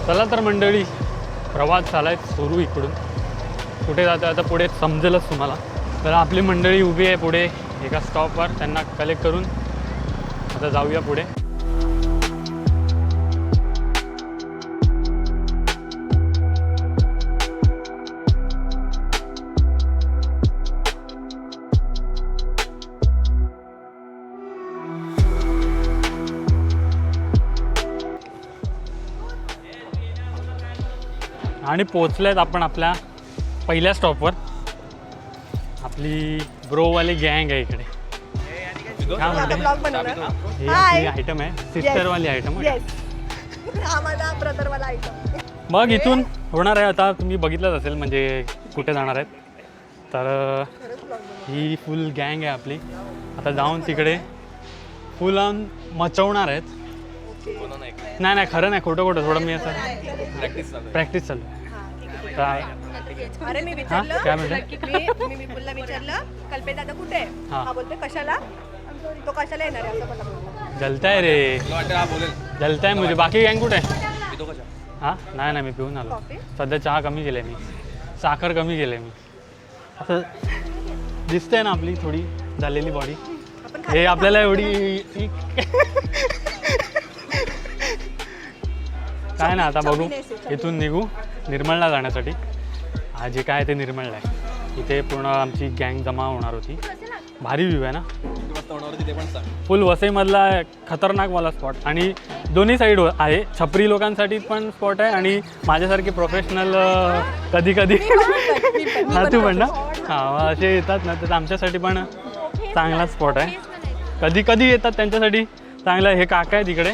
चला तर मंडळी, प्रवास झाला आहे सुरू इकडून. कुठे जातं आता पुढे समजेलच तुम्हाला. तर आपली मंडळी उभी आहे पुढे एका स्टॉपवर, त्यांना कलेक्ट करून आता जाऊया पुढे. आणि पोचलेत आपण आपल्या पहिल्या स्टॉपवर. आपली ब्रोवाली गँग आहे इकडे. काय म्हणते? ही आपली आयटम आहे, सिस्टरवाली आयटम आहे. आम्हाला ब्रदरवाला आयटम. मग इथून होणार आहे आता, तुम्ही बघितलंच असेल म्हणजे कुठे जाणार आहेत. तर ही फुल गँग आहे आपली. आता जाऊन तिकडे फुल ऑन मचवणार आहेत. नाही खरं नाही, खोटं थोडं मी असं प्रॅक्टिस चालू आहे. अरे मी विचारलं, काय म्हणते? मी विपुलला विचारलं कल्पेत दादा कुठे आहे? हा बोलते कशाला, तो कशाला येणार आहे असं मला बोलला. जलताय रे, जलताय मुझे. बाकी गँग कुठे आहे? हां नाही मी पिऊन आलो. सध्या चहा कमी केलं आहे मी, साखर कमी केलं आहे मी. असं दिसतंय ना आपली थोडी झालेली बॉडी. हे आपल्याला एवढी काय ना, आता बघू इथून निघू निर्मळला जाण्यासाठी. जे काय ते निर्मळला आहे. इथे पूर्ण आमची गँग जमा होणार होती. भारी व्ह्यू आहे ना, फुल वसईमधला खतरनाकवाला स्पॉट. आणि दोन्ही साईड आहे, छपरी लोकांसाठी पण स्पॉट आहे आणि माझ्यासारखे प्रोफेशनल कधी हा तू पण ना, हां असे येतात ना, तर आमच्यासाठी पण चांगला स्पॉट आहे. कधी येतात त्यांच्यासाठी चांगलं. हे काका आहे तिकडे,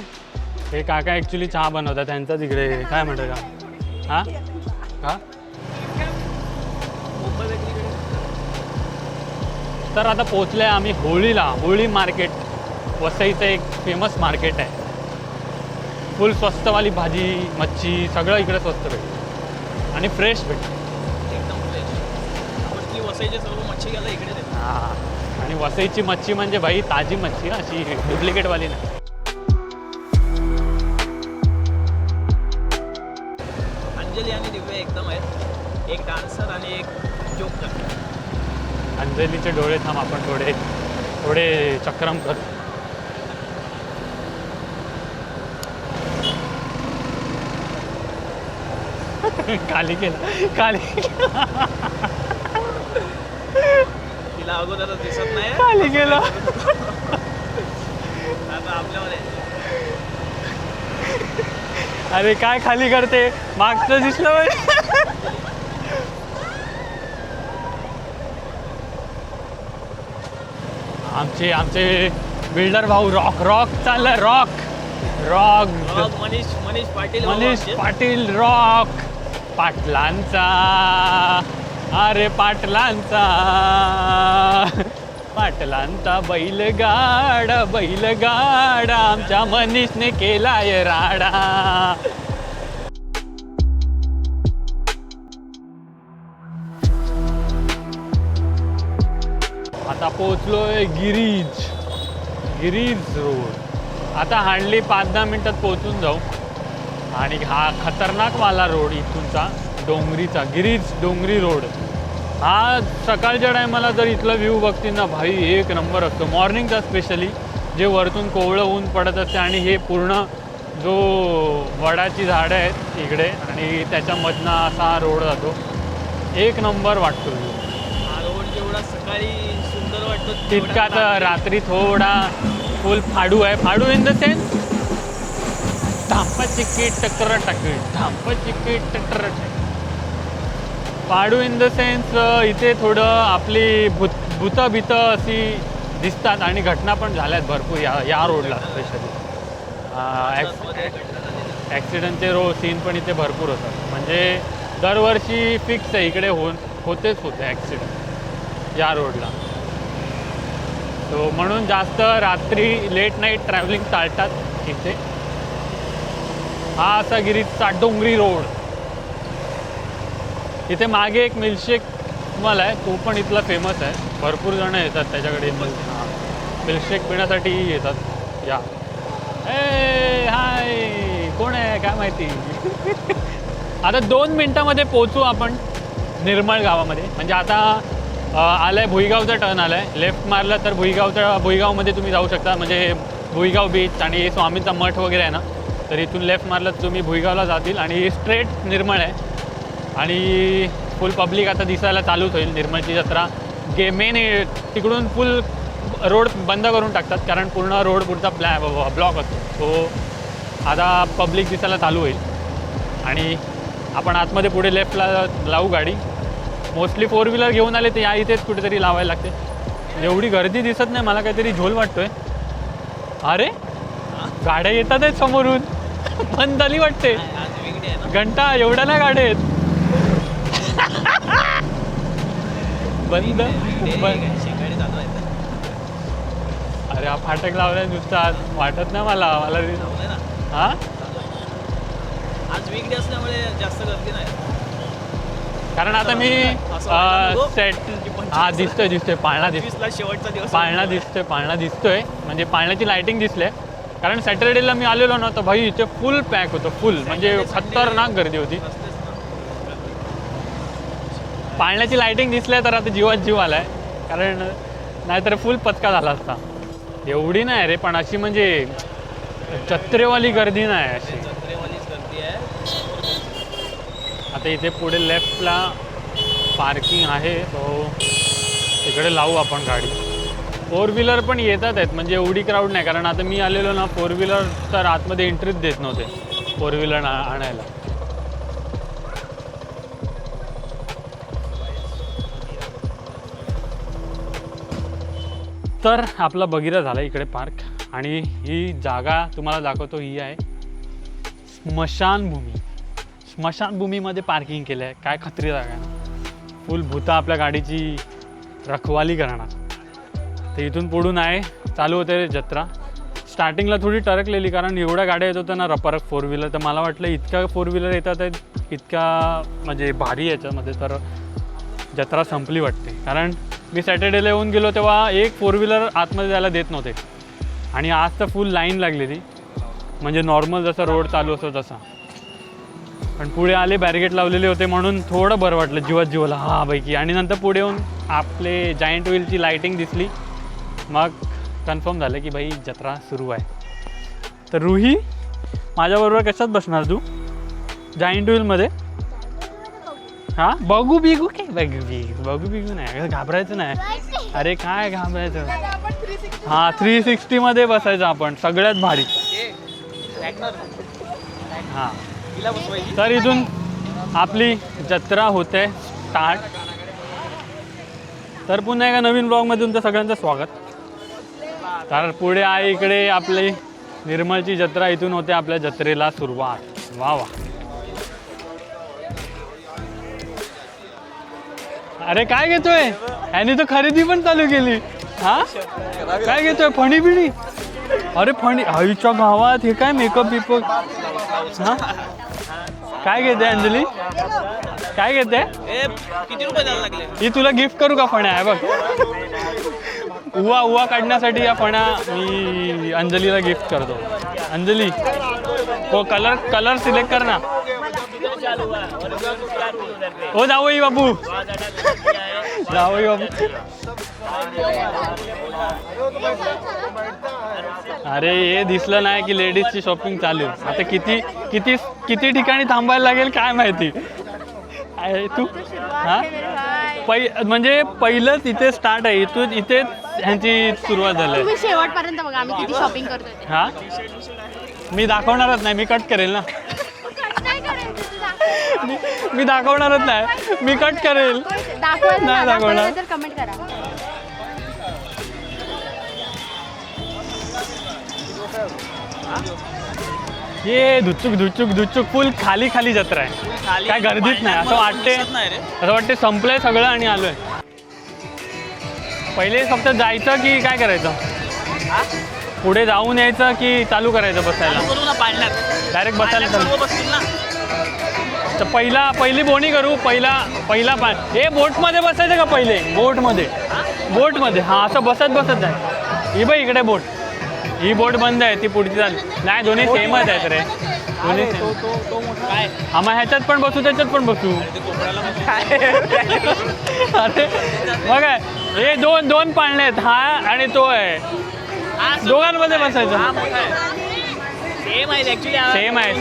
हे काका ॲक्च्युली चहा बनवतात. त्यांचा तिकडे काय म्हणतं का हां तर आता पोचले आम्ही होळीला. होळी मार्केट वसईचं एक फेमस मार्केट आहे. फुल स्वस्तवाली भाजी मच्छी सगळं इकडे स्वस्त भेटतं आणि फ्रेश भेटतं. वसईचे सर्व मच्छी घ्यायला इकडे देतात. हां, आणि वसईची मच्छी म्हणजे भाई ताजी मच्छी, अशी डुप्लिकेटवाली नाही. अंजली आणि दिव्या एकदम आहेत, एक डान्सर आणि एक जोकर. अंजलीचे डोळे थांब, आपण थोडे चक्रम कर. खाली केला तिला अगोदर दिसत नाही, खाली गेला. आता आपल्यावर आहे. अरे काय खाली करते, मागचं दिसलं पाहिजे. आमचे बिल्डर भाऊ रॉक चाललाय. रॉक मनीष पाटील रॉक पाटलांचा. अरे पाटलांचा बैलगाडा आमच्या मनीषने केलाय राडा. आता पोहोचलोय गिरीज रोड. आता हार्डली 5-10 मिनिटात पोहोचून जाऊ. आणि हा खतरनाकवाला रोड इथूनचा डोंगरीचा गिरीज डोंगरी रोड. हा सकाळच्या टायमाला जर इथला व्ह्यू बघतील ना भाई, एक नंबर असतो. मॉर्निंगचा स्पेशली, जे वरतून कोवळं ऊन पडत असते आणि हे पूर्ण जो वडाची झाडं आहेत इकडे आणि त्याच्यामधनं असा रोड जातो. एक नंबर वाटतो व्ह्यू. हा रोड जेवढा सकाळी सुंदर वाटतो तितकाच रात्री थोडा फुल फाडू आहे. फाडू इन द सेन्स धापाचिकी टकर टकर. फाडू इन द सेन्स इथे थोडं आपली भूतं अशी दिसतात आणि घटना पण झाल्यात भरपूर या रोडला. स्पेशली ॲक्सिडेंटचे सीन पण इथे भरपूर होतात. म्हणजे दरवर्षी फिक्स आहे इकडे होते ॲक्सिडेंट या रोडला. तो म्हणून जास्त रात्री लेट नाईट ट्रॅव्हलिंग टाळतात इथे. हा असा गिरीजचा डोंगरी रोड. इथे मागे एक मिल्कशेक मला आहे, तो पण इथला फेमस आहे. भरपूर जण येतात त्याच्याकडे मिल्कशेक पिण्यासाठी येतात. या हाय कोण आहे काय माहिती. आता 2 मिनिटामध्ये पोहोचू आपण निर्मळ गावामध्ये. म्हणजे आता आलाय भुईगावचा टर्न आलाय. लेफ्ट मारलं तर भुईगावमध्ये तुम्ही जाऊ शकता. म्हणजे भुईगाव बीच आणि स्वामींचा मठ वगैरे आहे ना, तर इथून लेफ्ट मारलं तर तुम्ही भुईगावला जातील आणि स्ट्रेट निर्मळ आहे. आणि फुल पब्लिक आता दिसायला चालूच होईल. निर्मळची जत्रा मेन तिकडून फुल रोड बंद करून टाकतात कारण पूर्ण रोड पुढचा ब्लॉक असतो. सो आता पब्लिक दिसायला चालू होईल आणि आपण आतमध्ये पुढे लेफ्टला लावू गाडी. मोस्टली 4 व्हीलर घेऊन आले तर या इथेच कुठेतरी लावायला लागते. एवढी गर्दी दिसत नाही, मला काहीतरी झोल वाटतोय. अरे गाड्या येतात आहेत समोरून. बंद झाली वाटते घंटा. एवढ्या ना गाड्या आहेत. बंद. अरे हा फाटक लावलाय नुसतं. आज वाटत नाही मला. हा आज वीकडे असल्यामुळे जास्त गर्दी नाही. कारण आता मी सेट हा दिसतोय पाळणा दिसतोय. शेवटचा दिवस पाळणा दिसतोय. म्हणजे पाळण्याची लायटिंग दिसले. कारण सॅटर्डेला मी आलेलो ना तर भाई इथे फुल पॅक होतं. फुल म्हणजे खतरनाक गर्दी होती. पाळण्याची लायटिंग दिसल्या तर आता जीवात जीव आलाय. कारण नाहीतर फुल पचका झाला असता. एवढी नाही रे, पण अशी म्हणजे जत्रेवाली गर्दी नाही अशी. आता इथे पुढे लेफ्टला पार्किंग आहे, सो तिकडे लावू आपण गाडी. 4 व्हीलर पण येतात आहेत, म्हणजे एवढी क्राऊड नाही. कारण आता मी आलेलो ना 4 व्हीलर तर आतमध्ये एंट्रीच देत नव्हते 4 व्हीलर आणायला. तर आपला बगिरा झाला इकडे पार्क. आणि ही जागा तुम्हाला दाखवतो. ही आहे स्मशानभूमी. स्मशानभूमीमध्ये पार्किंग केलं आहे. काय खत्री जागा आहे. फुल भूता आपल्या गाडीची रखवाली करणार. तर इथून पुढून आहे चालू होते जत्रा. स्टार्टिंगला थोडी टरकलेली कारण एवढ्या गाड्या येत होत्या ना रपारक 4 व्हीलर. तर मला वाटलं इतक्या 4 व्हीलर येतात आहेत इतक्या म्हणजे भारी याच्यामध्ये तर जत्रा संपली वाटते. कारण मी सॅटर्डेला येऊन गेलो तेव्हा एक 4 व्हीलर आतमध्ये जायला देत नव्हते. आणि आज तर फुल लाईन लागलेली. म्हणजे नॉर्मल जसा रोड चालू असतो तसा. पण पुढे आले बॅरिगेट लावलेले होते म्हणून थोडं बरं वाटलं जीवात जीवाला हा पैकी. आणि नंतर पुढे येऊन आपले जायंट व्हीलची लाईटिंग दिसली. मग कन्फर्म झालं की भाई जत्रा सुरू आहे. तर रुही माझ्याबरोबर कशात बसणार तू? जायंट व्हीलमध्ये? हां बघू बिगू काय बघू बिगू नाही घाबरायचं नाही. अरे काय घाबरायचं. हां 360मध्ये बसायचं आपण सगळ्यात भारी. हां तर इथून आपली जत्रा होते स्टार्ट. तर पुन्हा एका नवीन ब्लॉगमध्ये तुमचं सगळ्यांचं स्वागत. तर पुढे आहे इकडे आपली निर्मळची जत्रा. इथून होते आपल्या जत्रेला सुरुवात. वा वा. अरे काय घेतोय याने तर खरेदी पण चालू केली. हा काय घेतोय फणी बिणी? अरे फणी आईच्या गावात हे काय मेकअप बिपअप. हा काय घेते अंजली? काय घेते? किती रुपये द्यायला लागले? ही तुला गिफ्ट करू का फण्या? आहे बघ उवा काढण्यासाठी या फण्या मी अंजलीला गिफ्ट करतो. अंजली हो कलर सिलेक्ट कर ना. हो जावई बाबू जावई बाबू. अरे हे दिसलं नाही की लेडीजची शॉपिंग चालू. आता किती ठिकाणी थांबायला लागेल काय माहिती. तू हा म्हणजे पहिलंच इथे स्टार्ट आहे. इथून इथेच ह्यांची सुरुवात झाली. शेवटपर्यंत बघा आम्ही किती शॉपिंग करतोय. हा मी दाखवणारच नाही. मी कट करेल ना. मी दाखवणारच नाही. मी कट करेल. नाही दाखवणार. तर कमेंट करा. ये धुचुक फुल खाली जत्रा आहे. काय गर्दीच नाही. असं वाटते संपलंय सगळं आणि आलोय. पहिले फक्त जायचं की काय करायचं? पुढे जाऊन यायचं की चालू करायचं बसायला? डायरेक्ट बसायला तर पहिली बोनी करू. पहिला हे बोटमध्ये बसायचं का पहिले? बोटमध्ये हां असं बसत जाय. ही बाई इकडे बोट. ही बोट बंद आहे ती पुढची चालू नाही. दोन्ही सेमच आहेत रे. दोन्ही काय हा मग ह्याच्यात पण बसू त्याच्यात पण बसू. अरे बघ हे दोन पाळणे आहेत, हा आणि तो आहे. दोघांमध्ये बसायचं. सेम आहे ऍक्च्युली. सेम आहे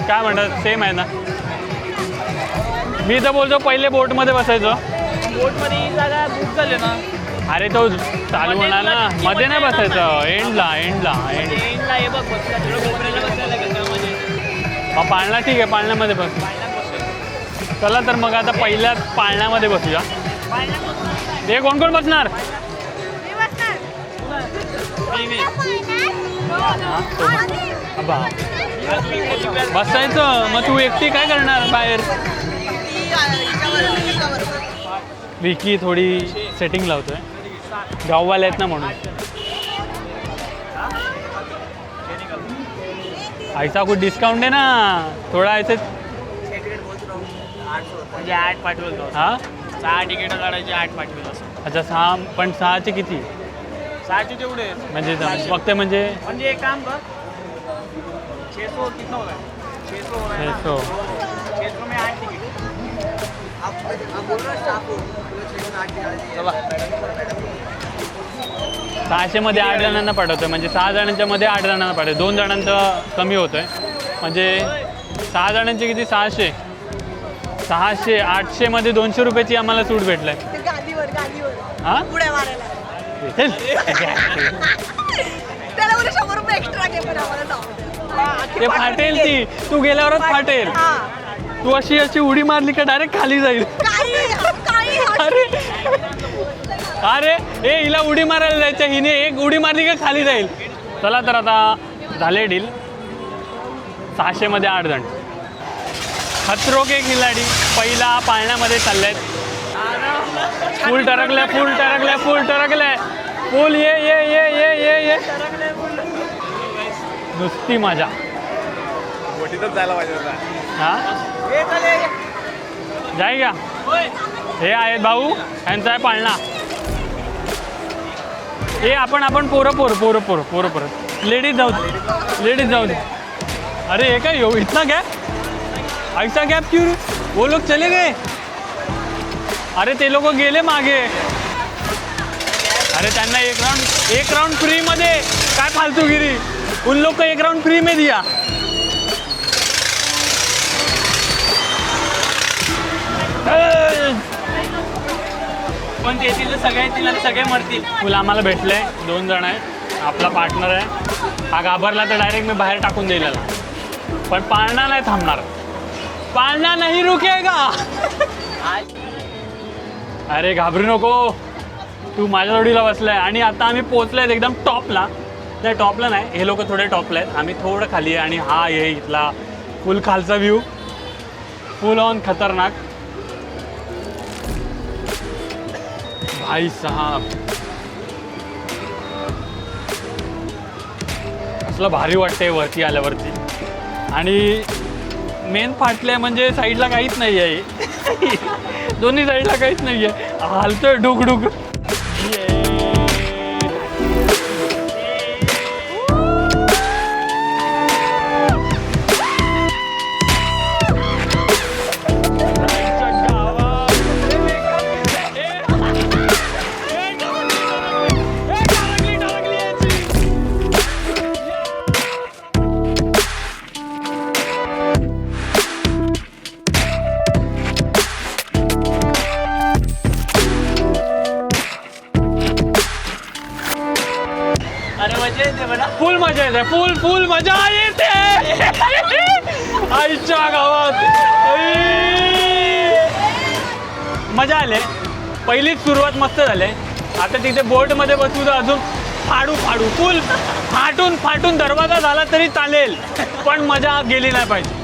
काय म्हणतात, सेम आहे ना. मी तर बोलतो पहिले बोटमध्ये बसायचं. बोटमध्ये ही जागा बुक झाली ना. अरे तो चालू होणार ना, मध्ये नाही बसायचं, एंडला. एंडला हे बघ बसला तुला कोपऱ्याला बसायला लागेल त्यामध्ये. मग पाळणा ठीक आहे, पाळण्यामध्ये बस. चला तर मग आता पहिल्या पाळण्यामध्ये बसूया. हे कोण कोण बसणार? मी बसणार. अबा बसायचं. मग तू एकटी काय करणार बाहेर? विकी थोडी सेटिंग लावतोय, गाववाले आहेत ना म्हणून. ऐसा कुछ डिस्काउंट आहे ना थोडा ऐसे. म्हणजे 8 पाठवलं. हा 6 तिकीट काढायचे 8 पाठवलं असं. अच्छा 6, पण 6चे किती 6चे तेवढे म्हणजे फक्त म्हणजे म्हणजे एक काम कर 600 कितना होगा 600 हो रहा है ना 600. 600 में 8 टिकट. चला 600 मध्ये 8 जणांना पाठवतोय, म्हणजे 6 जणांच्या मध्ये 8 जणांना पाठवतोय. 2 जणांचं कमी होतोय, म्हणजे 6 जणांचे किती 600. 800 मध्ये 200 रुपयाची आम्हाला सूट भेटलाय. गादीवर हा उड्या मारायला. चल. त्याला उद्या 100 रुपये एक्स्ट्रा घे पण आम्हाला जाऊ. ते फाटेल, ती तू गेल्यावरच फाटेल. हा. तू अशी उडी मारली का डायरेक्ट खाली जाईल. काही अरे अरे ए हिला उडी मारायला जायचं, हिने एक उडी मारली का खाली जाईल. चला तर आता झाले डील. 600 मध्ये 8 जण. खतरो के खिलाडी पहिला पाळण्यामध्ये चाललेत. फुल टरकले फुल ये नुसती मजा. जायला पाहिजे होता. हा जाय का. हे आहेत भाऊ, यांचा आहे पाळणा. हे आपण पोरं लेडीज जाऊ दे. अरे हे काय इतना गॅप, ऐसा गॅप क्यों? वो लोग चले गए. अरे ते लोक गेले मागे. अरे त्यांना एक राउंड फ्री मध्ये. काय फालतूगिरी. उन लोग को 1 राउंड फ्री में दिया. पण ते येतील सगळे मरतील. फुल आम्हाला भेटले. 2 जण आहे, आपला पार्टनर आहे. हा घाबरला तर डायरेक्ट मी बाहेर टाकून देईल याला. पण पाळणा नाही थांबणार, पाळणा नाही रुकेगा. अरे घाबरू नको, तू माझ्या जोडीला बसलाय. आणि आता आम्ही पोहोचलोय एकदम टॉपला. नाही टॉपला नाही, हे लोक थोडे टॉपला आहेत, आम्ही थोडं खाली आहे. आणि हा ये इथला फुल खालचा व्ह्यू, फुल ऑन खतरनाक. भाई साहब असलं भारी वाटतंय वरती आल्यावरती. आणि मेन फाटले म्हणजे साईडला काहीच नाही आहे. दोन्ही साईडला काहीच नाही आहे, हालतोय डुकडुक. फुल मजा येते, फुल मजा येते आईच्या गावात. मजा आले. पहिलीच सुरुवात मस्त झाली. आता तिथे बोटमध्ये बसू तर अजून फाडू फुल फाटून दरवाजा झाला तरी चालेल, पण मजा गेली नाही पाहिजे.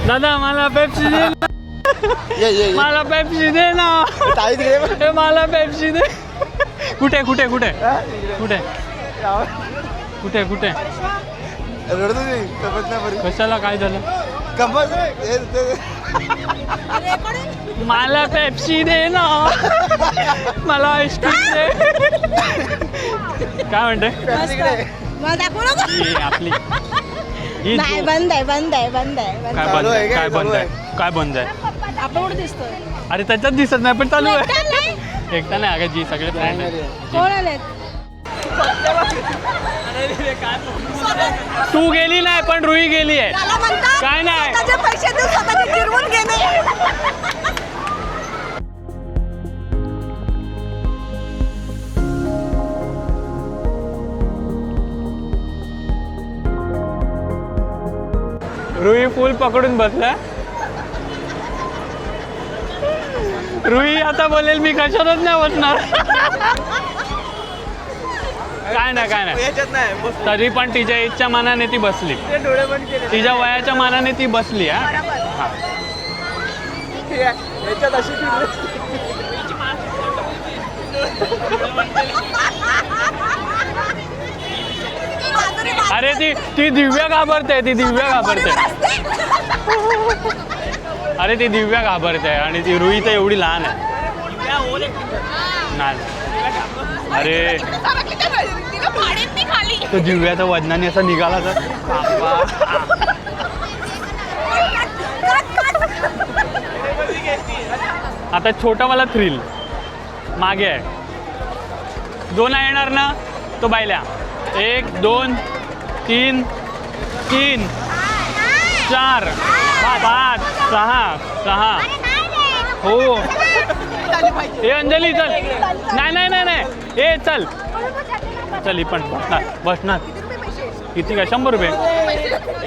दादा मला पेप्सी दे. मला पेप्सी दे ना. मला पेप्सी दे. कुठे कुठे कुठे कुठे कुठे कुठे रडतो मी तब्येत नाही बरी. कशाला काय झालं कंपस मला पेप्सी दे ना मला आईस्क्रीम दे काय म्हणते मला दाखवू नको. ही आपली ही नाही बंद आहे बंद आहे बंद आहे बंद काय आहे. बंद चालू आहे आहे काय? काय बंद चालू आहे काय बंद आहे आपण कुठे दिसतोय अरे त्याच्यात दिसत नाही पण चालू आहे एकटा नाही अगं जी सगळे फ्रेंड आहे कोण आलेत तू गेली नाही पण रुई गेली आहे त्याला म्हणतात काय नाही. स्वतःचे पैसे देऊन स्वतःचे जिरवून घेणे. रुई फुल पकडून बसला रुई आता बोलेल मी कशातच नाही बसणार काय नाही याच्यात नाही तरी पण तिच्या एजच्या मानाने ती बसली डोळे बंद केले तिच्या वयाच्या मानाने ती बसली हा याच्यात अशी अरे ती दिव्या घाबरते ती दिव्या घाबरते अरे ती दिव्या घाबरते आणि ती रुई तर एवढी लहान आहे नाही अरे तो दिव्याचा वजनाने असा निघाला तर आता छोटावाला थ्रिल मागे आहे 2 येणार ना तो बायल्या 1 2 3 3 4 5 6 हो ए अंजली चल नाही ए चल चल ही पण बसणार किती काय 100 रुपये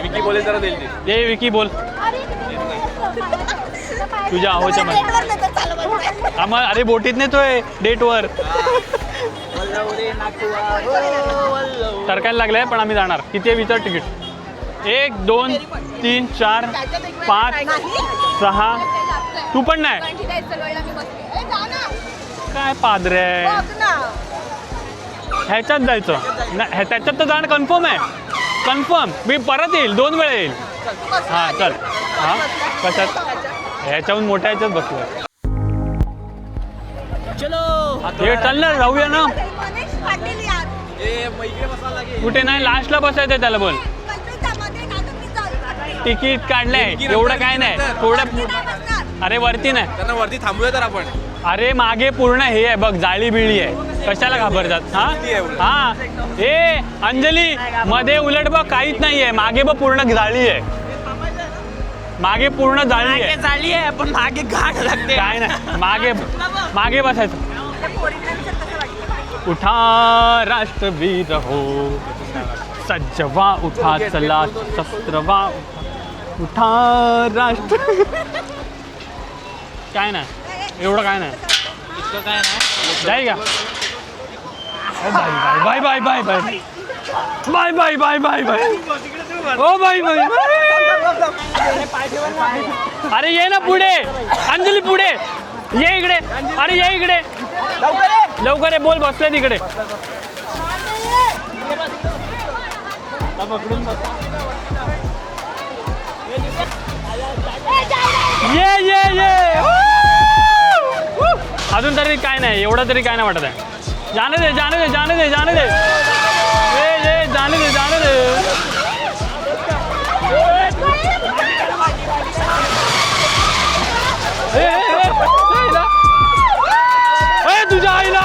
विकी बोले जरा देईल ती ए विकी बोल तुझ्या आहोच्या मध्ये आम्हाला अरे बोटीत नेतोय डेटवर तरकायला लागलंय पण आम्ही जाणार किती आहे विचार तिकीट 1 2 3 4 5 6 तू पण नाही काय पादरे ह्याच्यात जायचं नाही त्याच्यात तर जाणं कन्फर्म आहे कन्फर्म मी परत येईल 2 वेळा येईल हां चल हां कशात ह्याच्याहून मोठ्या ह्याच्यात बसलो हे चल ना जाऊया ना कुठे नाही लास्टला बसायचं त्याला बोल तिकीट काढलंय एवढं काय नाही थोडं अरे वरती नाही त्यांना वरती थांबूया तर आपण अरे मागे पूर्ण हे आहे बघ जाळी बिळी आहे कशाला घाबरतात हा ए अंजली मध्ये उलट बघ काहीच नाहीये मागे बघ पूर्ण जाळी आहे मागे पूर्ण जाळी आहे झाली आहे पण मागे घाट लागते काय नाही मागे बसायचं उठा राष्ट्रवीर हो सज्जवा उठा चला शस्त्रवा उठा राष्ट्र काय नाही एवढं काय नाही इतकं काय नाही जाई का bye bye bye bye bye bye bye bye bye ओ बाय बाय अरे ये ना पुढे अंजली पुढे ये इकडे अरे ये इकडे लवकर आहे बोल बसले तिकडे ये अजून तरी काय नाही एवढं तरी काय नाही वाटत आहे जाने दे ये जाने दे जाने दे तुझ्या आईला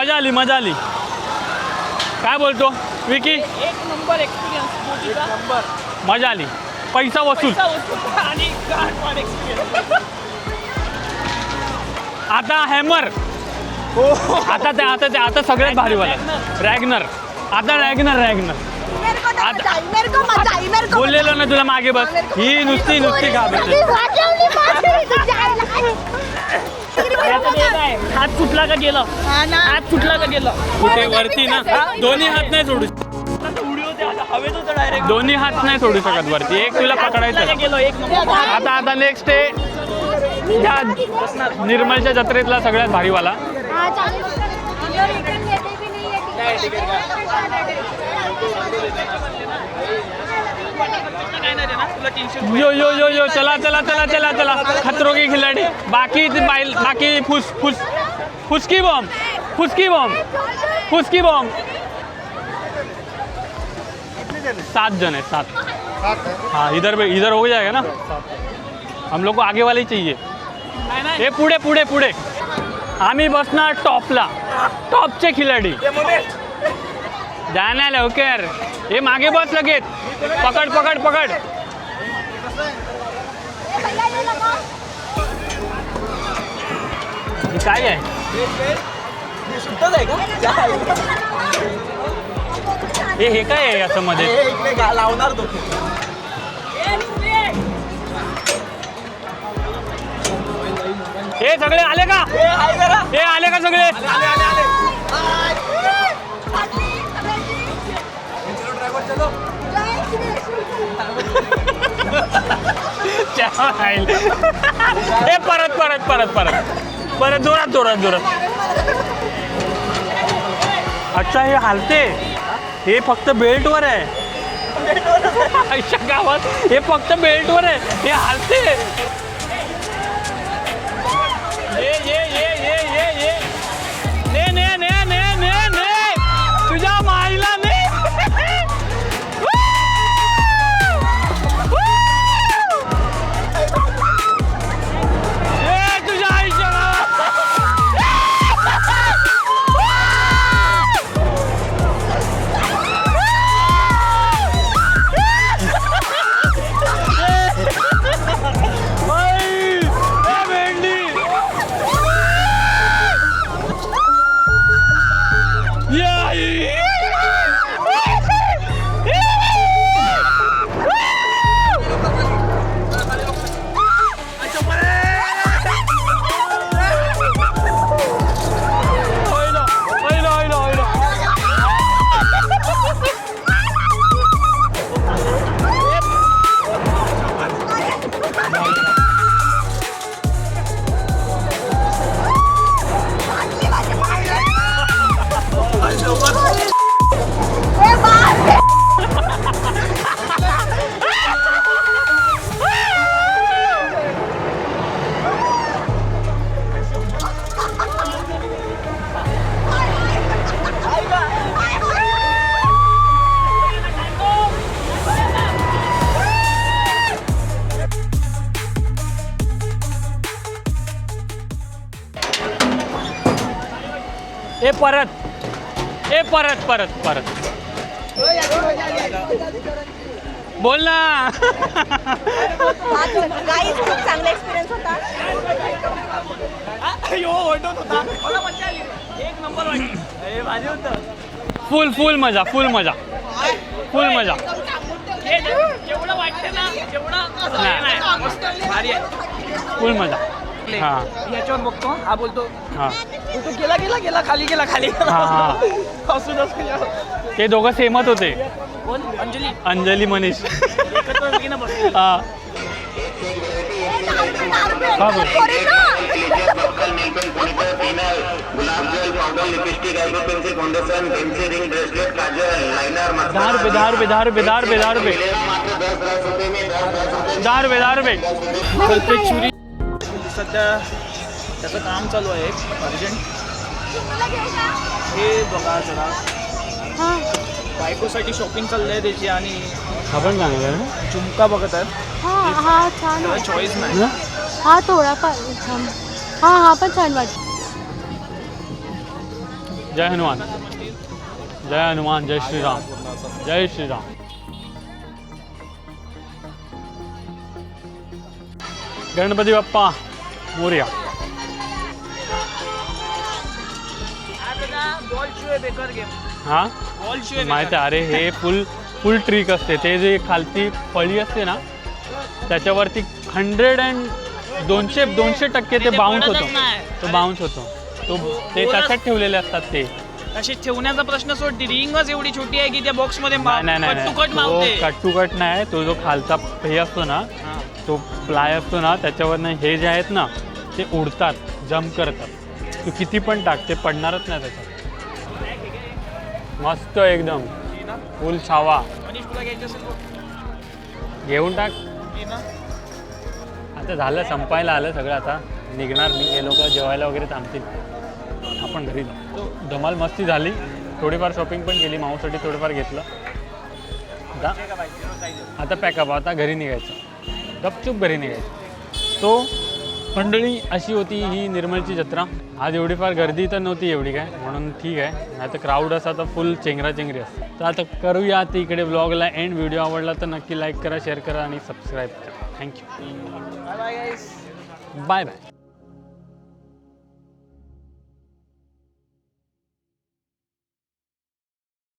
मजा आली काय बोलतो विकी? एक नंबर एक्सपिरियन्स नंबर मजा आली, पैसा वसूल. आणि गाढवान एक्सपिरियन्स. आता हॅमर, आता सगळ्यात भारीवाला रॅगनर. आता रॅगनर बोललेलो ना तुला मागे बस. ही नुसती घाबरते. हात फुटला का गेलं, हात फुटला का गेलं. कुठे वरती ना दोन्ही हात नाही सोडू, हवेत होतं डायरेक्ट. दोन्ही हात नाही सोडू शकत वरती. एक तुला पकडायचं. गेलो एक नंबर. आता नेक्स्ट आहे ह्या निर्मलच्या जत्रेतला सगळ्यात भारीवाला. यो यो यो यो चला खतरों के खिलाडी. बाकी फुसकी बॉम्ब 7 जन है 7. हाँ इधर हो जाएगा ना. हम लोग को आगे वाले ही चाहिए. हे पुढे आम्ही बसणार टॉपला. टॉपचे खिलाडी जाना लवकर. हे मागे बस लगेच. पकड. काय आहे? हे काय आहे असं मध्ये? लावणार तो. हे सगळे आले का? हे आले का सगळे? हे परत जोरात. अच्छा हे हालते. हे फक्त बेल्टवर आहे. आयुष्या गावात हे फक्त बेल्टवर आहे. हे हालते. ने तुझ्या माईला ने. तुझ्या आईच्या परत बोल ना. गाईज खूप चांगला एक्सपिरियन्स होता. एक नंबर भाजी होतं. फुल मजा. जेवढं वाटतं ना भारी आहे. फुल मजा. हाँ याच्यावर बघतो. हा बोलतो हाँ तो गेला खाली हाँ. ते दोघं सेमच होते. कोण? अंजली मनीष. एकत्र होती ना बसली. हाँ हाँ बोल. ₹10. कल्पेश्वरी सध्या त्याचं काम चालू आहे अर्जंट. हे बघा जरा बायकोसाठी शॉपिंग चालली आहे त्याची. आणि आपण चांगलं आहे. झुमका बघत आहेत. हा छान त्याला चॉईस नाही. हा थोडाफार छान. हा पण छान वाटतं. जय हनुमान जय हनुमान जय श्रीराम जय श्रीराम. गणपती बाप्पा मोरया. बॉल शिवाय बेकार गेम. हा बॉल शिवाय माहिती आहे. अरे हे फुल ट्रिक असते. ते जे खालती फळी असते ना त्याच्यावरती 200% ते बाउन्स होतो. तो बाउन्स होतो. तो ते तशात ठेवलेले असतात. ते अशी ठेवण्याचा प्रश्न सोड. ती रिंगच एवढी छोटी आहे की त्या बॉक्स मध्ये नाही कट मावते. कट टू कट नाही. तो जो खालचा हे असतो ना तो प्लाय असतो ना त्याच्यावरनं हे जे आहेत ना ते उडतात, जम्प करतात. तू किती पण टाक ते पडणारच नाही त्याच्यात. मस्त एकदम फुल छावा. मनीष तुला घ्यायचं असेल बघ. घेऊन टाक. घे ना. आता झालं, संपायला आलं सगळं. आता निघणार मी. हे लोक जेवायला वगैरे थांबतील. आपण घरी जाऊ. धमाल मस्ती झाली. थोडीफार शॉपिंग पण केली. माऊसाठी थोडंफार घेतलं. आता पॅकअप. आता घरी निघायचं. गपचूप घरी निघायचं. तो मंडळी अशी होती ही निर्मलची जत्रा. आज एवढी फार गर्दी तर नव्हती एवढी काय, म्हणून ठीक आहे. नाही तर क्राऊड असा तर फुल चेंगराचेंगरी असते. तर आता करूया आता इकडे ब्लॉगला एंड. व्हिडिओ आवडला तर नक्की लाईक करा, शेअर करा आणि सबस्क्राईब करा. Thank you. Bye bye guys. Bye bye.